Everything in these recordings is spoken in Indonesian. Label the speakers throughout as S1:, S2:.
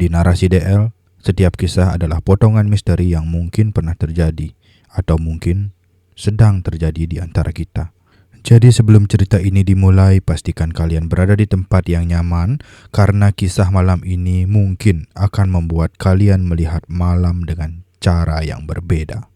S1: Di narasi DL, setiap kisah adalah potongan misteri yang mungkin pernah terjadi atau mungkin sedang terjadi di antara kita. Jadi sebelum cerita ini dimulai, pastikan kalian berada di tempat yang nyaman karena kisah malam ini mungkin akan membuat kalian melihat malam dengan cara yang berbeda.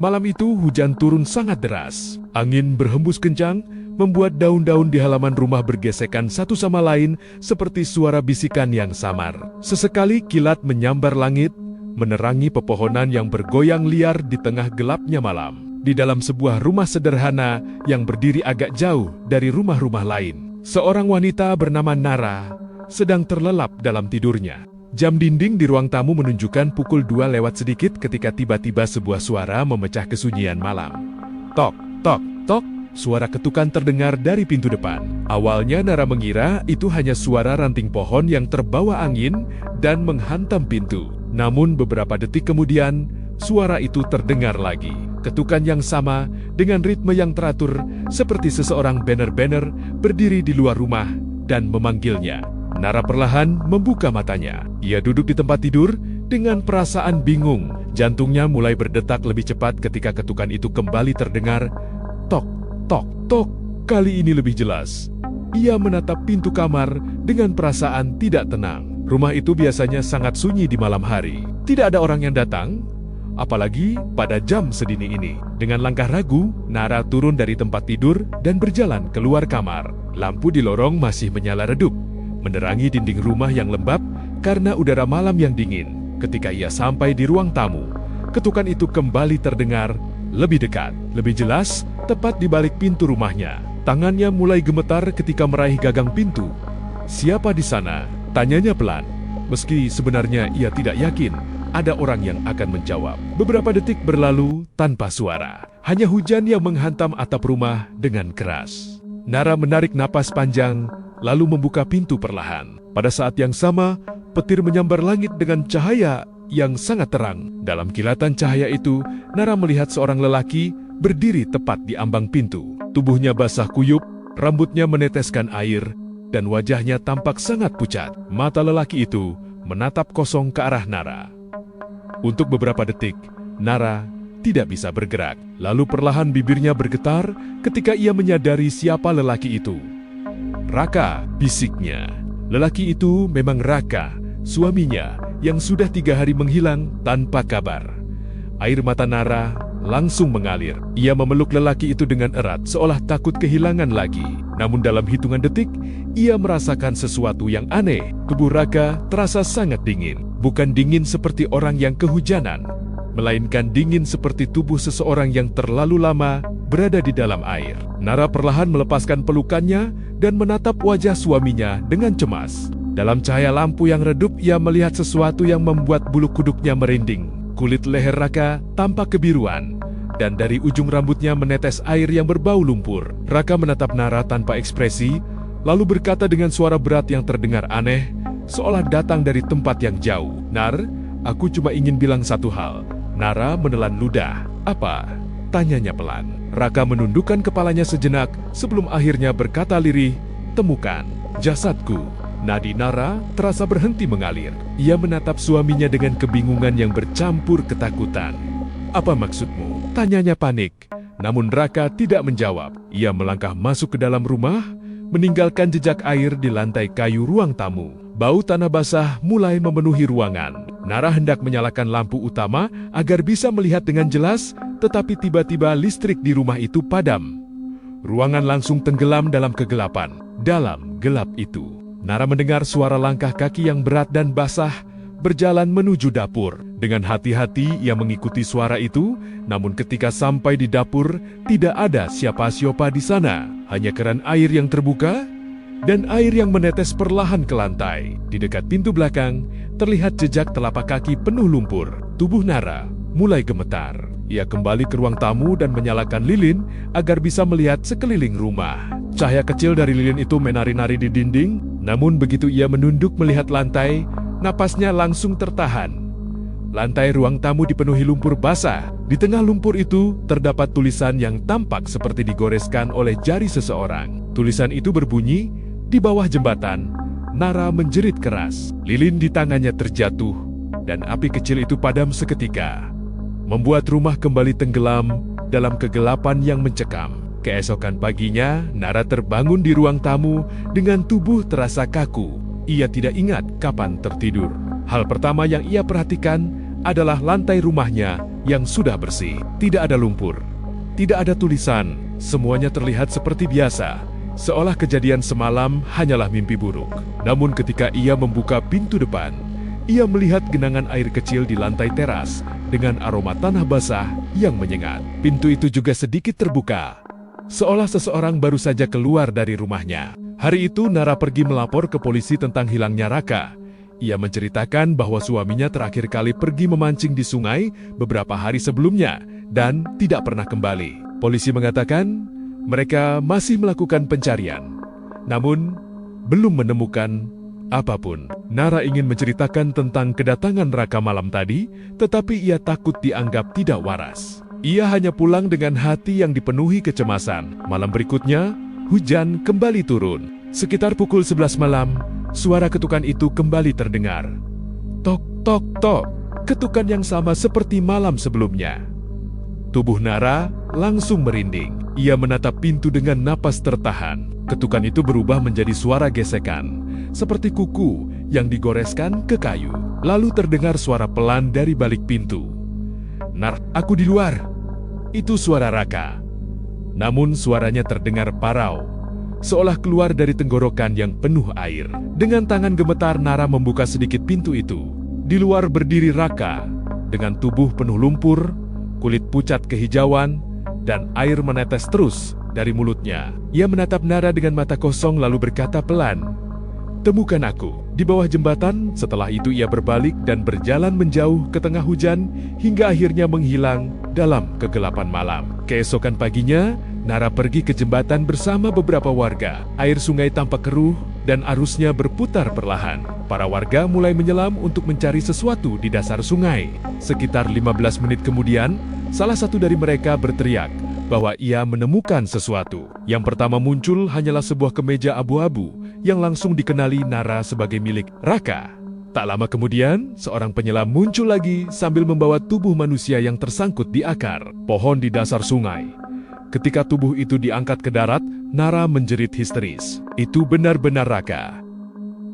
S2: Malam itu hujan turun sangat deras. Angin berhembus kencang, membuat daun-daun di halaman rumah bergesekan satu sama lain seperti suara bisikan yang samar. Sesekali kilat menyambar langit, menerangi pepohonan yang bergoyang liar di tengah gelapnya malam. Di dalam sebuah rumah sederhana yang berdiri agak jauh dari rumah-rumah lain, seorang wanita bernama Nara sedang terlelap dalam tidurnya. Jam dinding di ruang tamu menunjukkan pukul 2 lewat sedikit ketika tiba-tiba sebuah suara memecah kesunyian malam. Tok, tok, tok, suara ketukan terdengar dari pintu depan. Awalnya Nara mengira itu hanya suara ranting pohon yang terbawa angin dan menghantam pintu. Namun beberapa detik kemudian, suara itu terdengar lagi. Ketukan yang sama dengan ritme yang teratur seperti seseorang benar-benar berdiri di luar rumah dan memanggilnya. Nara perlahan membuka matanya. Ia duduk di tempat tidur dengan perasaan bingung. Jantungnya mulai berdetak lebih cepat ketika ketukan itu kembali terdengar. Tok, tok, tok. Kali ini lebih jelas. Ia menatap pintu kamar dengan perasaan tidak tenang. Rumah itu biasanya sangat sunyi di malam hari. Tidak ada orang yang datang, apalagi pada jam sedini ini. Dengan langkah ragu, Nara turun dari tempat tidur dan berjalan keluar kamar. Lampu di lorong masih menyala redup, menerangi dinding rumah yang lembab karena udara malam yang dingin. Ketika ia sampai di ruang tamu, ketukan itu kembali terdengar lebih dekat, lebih jelas, tepat di balik pintu rumahnya. Tangannya mulai gemetar ketika meraih gagang pintu. "Siapa di sana?" tanyanya pelan, meski sebenarnya ia tidak yakin ada orang yang akan menjawab. Beberapa detik berlalu tanpa suara, hanya hujan yang menghantam atap rumah dengan keras. Nara menarik napas panjang, lalu membuka pintu perlahan. Pada saat yang sama, petir menyambar langit dengan cahaya yang sangat terang. Dalam kilatan cahaya itu, Nara melihat seorang lelaki berdiri tepat di ambang pintu. Tubuhnya basah kuyup, rambutnya meneteskan air, dan wajahnya tampak sangat pucat. Mata lelaki itu menatap kosong ke arah Nara. Untuk beberapa detik, Nara tidak bisa bergerak. Lalu perlahan bibirnya bergetar ketika ia menyadari siapa lelaki itu. "Raka," bisiknya. Lelaki itu memang Raka, suaminya yang sudah 3 hari menghilang tanpa kabar. Air mata Nara langsung mengalir. Ia memeluk lelaki itu dengan erat seolah takut kehilangan lagi. Namun dalam hitungan detik, ia merasakan sesuatu yang aneh. Tubuh Raka terasa sangat dingin. Bukan dingin seperti orang yang kehujanan, melainkan dingin seperti tubuh seseorang yang terlalu lama berada di dalam air. Nara perlahan melepaskan pelukannya dan menatap wajah suaminya dengan cemas. Dalam cahaya lampu yang redup, ia melihat sesuatu yang membuat bulu kuduknya merinding. Kulit leher Raka tampak kebiruan, dan dari ujung rambutnya menetes air yang berbau lumpur. Raka menatap Nara tanpa ekspresi, lalu berkata dengan suara berat yang terdengar aneh, seolah datang dari tempat yang jauh. "Nar, aku cuma ingin bilang satu hal." Nara menelan ludah. "Apa?" tanyanya pelan. Raka menundukkan kepalanya sejenak sebelum akhirnya berkata lirih, "Temukan jasadku." Nadi Nara terasa berhenti mengalir. Ia menatap suaminya dengan kebingungan yang bercampur ketakutan. "Apa maksudmu?" tanyanya panik. Namun Raka tidak menjawab. Ia melangkah masuk ke dalam rumah, meninggalkan jejak air di lantai kayu ruang tamu. Bau tanah basah mulai memenuhi ruangan. Nara hendak menyalakan lampu utama agar bisa melihat dengan jelas, tetapi tiba-tiba listrik di rumah itu padam. Ruangan langsung tenggelam dalam kegelapan. Dalam gelap itu, Nara mendengar suara langkah kaki yang berat dan basah berjalan menuju dapur. Dengan hati-hati ia mengikuti suara itu, namun ketika sampai di dapur, tidak ada siapa-siapa di sana. Hanya keran air yang terbuka dan air yang menetes perlahan ke lantai. Di dekat pintu belakang, terlihat jejak telapak kaki penuh lumpur. Tubuh Nara mulai gemetar. Ia kembali ke ruang tamu dan menyalakan lilin agar bisa melihat sekeliling rumah. Cahaya kecil dari lilin itu menari-nari di dinding, namun begitu ia menunduk melihat lantai, napasnya langsung tertahan. Lantai ruang tamu dipenuhi lumpur basah. Di tengah lumpur itu terdapat tulisan yang tampak seperti digoreskan oleh jari seseorang. Tulisan itu berbunyi, "Di bawah jembatan, Nara menjerit keras. Lilin di tangannya terjatuh, dan api kecil itu padam seketika, membuat rumah kembali tenggelam dalam kegelapan yang mencekam. Keesokan paginya, Nara terbangun di ruang tamu dengan tubuh terasa kaku. Ia tidak ingat kapan tertidur. Hal pertama yang ia perhatikan adalah lantai rumahnya yang sudah bersih. Tidak ada lumpur, tidak ada tulisan, semuanya terlihat seperti biasa, seolah kejadian semalam hanyalah mimpi buruk. Namun ketika ia membuka pintu depan, ia melihat genangan air kecil di lantai teras dengan aroma tanah basah yang menyengat. Pintu itu juga sedikit terbuka, seolah seseorang baru saja keluar dari rumahnya. Hari itu Nara pergi melapor ke polisi tentang hilangnya Raka. Ia menceritakan bahwa suaminya terakhir kali pergi memancing di sungai beberapa hari sebelumnya dan tidak pernah kembali. Polisi mengatakan mereka masih melakukan pencarian, namun belum menemukan apapun. Nara ingin menceritakan tentang kedatangan Raka malam tadi, tetapi ia takut dianggap tidak waras. Ia hanya pulang dengan hati yang dipenuhi kecemasan. Malam berikutnya, hujan kembali turun. Sekitar pukul 11 malam, suara ketukan itu kembali terdengar. Tok, tok, tok. Ketukan yang sama seperti malam sebelumnya. Tubuh Nara langsung merinding. Ia menatap pintu dengan napas tertahan. Ketukan itu berubah menjadi suara gesekan, seperti kuku yang digoreskan ke kayu. Lalu terdengar suara pelan dari balik pintu. Nar, aku di luar. Itu suara Raka. Namun suaranya terdengar parau, seolah keluar dari tenggorokan yang penuh air. Dengan tangan gemetar, Nara membuka sedikit pintu itu. Di luar berdiri Raka, dengan tubuh penuh lumpur, kulit pucat kehijauan, dan air menetes terus dari mulutnya. Ia menatap Nara dengan mata kosong lalu berkata pelan, "Temukan aku." Di bawah jembatan, setelah itu ia berbalik dan berjalan menjauh ke tengah hujan hingga akhirnya menghilang dalam kegelapan malam. Keesokan paginya, Nara pergi ke jembatan bersama beberapa warga. Air sungai tampak keruh dan arusnya berputar perlahan. Para warga mulai menyelam untuk mencari sesuatu di dasar sungai. Sekitar 15 menit kemudian, salah satu dari mereka berteriak bahwa ia menemukan sesuatu. Yang pertama muncul hanyalah sebuah kemeja abu-abu yang langsung dikenali Nara sebagai milik Raka. Tak lama kemudian, seorang penyelam muncul lagi sambil membawa tubuh manusia yang tersangkut di akar pohon di dasar sungai. Ketika tubuh itu diangkat ke darat, Nara menjerit histeris. Itu benar-benar Raka.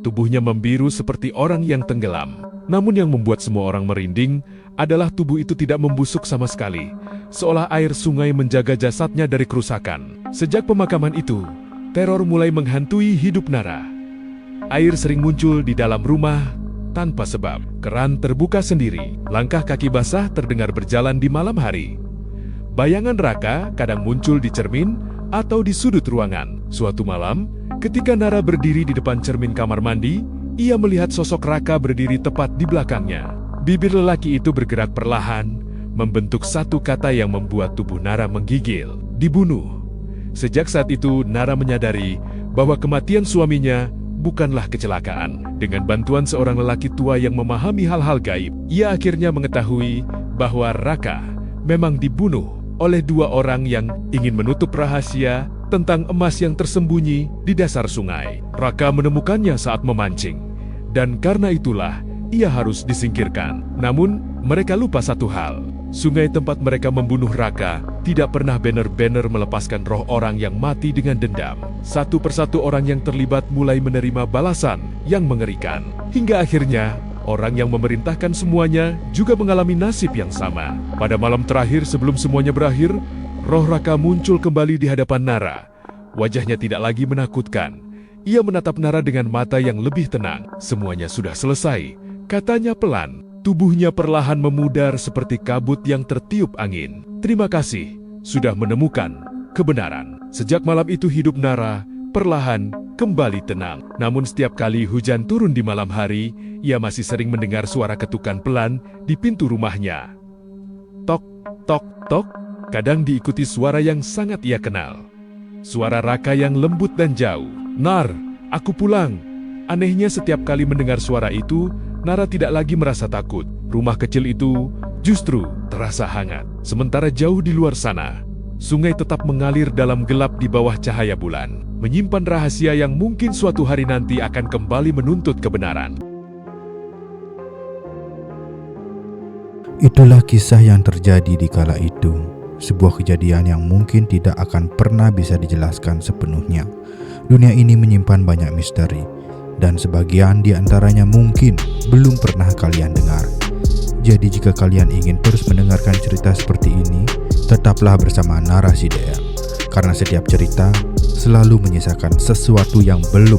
S2: Tubuhnya membiru seperti orang yang tenggelam. Namun yang membuat semua orang merinding adalah tubuh itu tidak membusuk sama sekali, seolah air sungai menjaga jasadnya dari kerusakan. Sejak pemakaman itu, teror mulai menghantui hidup Nara. Air sering muncul di dalam rumah tanpa sebab. Keran terbuka sendiri, langkah kaki basah terdengar berjalan di malam hari. Bayangan Raka kadang muncul di cermin atau di sudut ruangan. Suatu malam, ketika Nara berdiri di depan cermin kamar mandi, ia melihat sosok Raka berdiri tepat di belakangnya. Bibir lelaki itu bergerak perlahan, membentuk satu kata yang membuat tubuh Nara menggigil. Dibunuh. Sejak saat itu, Nara menyadari bahwa kematian suaminya bukanlah kecelakaan. Dengan bantuan seorang lelaki tua yang memahami hal-hal gaib, ia akhirnya mengetahui bahwa Raka memang dibunuh oleh dua orang yang ingin menutup rahasia tentang emas yang tersembunyi di dasar sungai. Raka menemukannya saat memancing, dan karena itulah ia harus disingkirkan. Namun, mereka lupa satu hal. Sungai tempat mereka membunuh Raka tidak pernah benar-benar melepaskan roh orang yang mati dengan dendam. Satu persatu orang yang terlibat mulai menerima balasan yang mengerikan. Hingga akhirnya, orang yang memerintahkan semuanya juga mengalami nasib yang sama. Pada malam terakhir sebelum semuanya berakhir, roh Raka muncul kembali di hadapan Nara. Wajahnya tidak lagi menakutkan. Ia menatap Nara dengan mata yang lebih tenang. Semuanya sudah selesai, katanya pelan. Tubuhnya perlahan memudar seperti kabut yang tertiup angin. Terima kasih, sudah menemukan kebenaran. Sejak malam itu hidup Nara perlahan kembali tenang. Namun setiap kali hujan turun di malam hari, ia masih sering mendengar suara ketukan pelan di pintu rumahnya. Tok, tok, tok, kadang diikuti suara yang sangat ia kenal. Suara Raka yang lembut dan jauh. Nar, aku pulang. Anehnya setiap kali mendengar suara itu, Nara tidak lagi merasa takut. Rumah kecil itu justru terasa hangat. Sementara jauh di luar sana, sungai tetap mengalir dalam gelap di bawah cahaya bulan, menyimpan rahasia yang mungkin suatu hari nanti akan kembali menuntut kebenaran.
S1: Itulah kisah yang terjadi di kala itu, sebuah kejadian yang mungkin tidak akan pernah bisa dijelaskan sepenuhnya. Dunia ini menyimpan banyak misteri, dan sebagian di antaranya mungkin belum pernah kalian dengar. Jadi jika kalian ingin terus mendengarkan cerita seperti ini, tetaplah bersama Narasi DM, karena setiap cerita selalu menyisakan sesuatu yang belum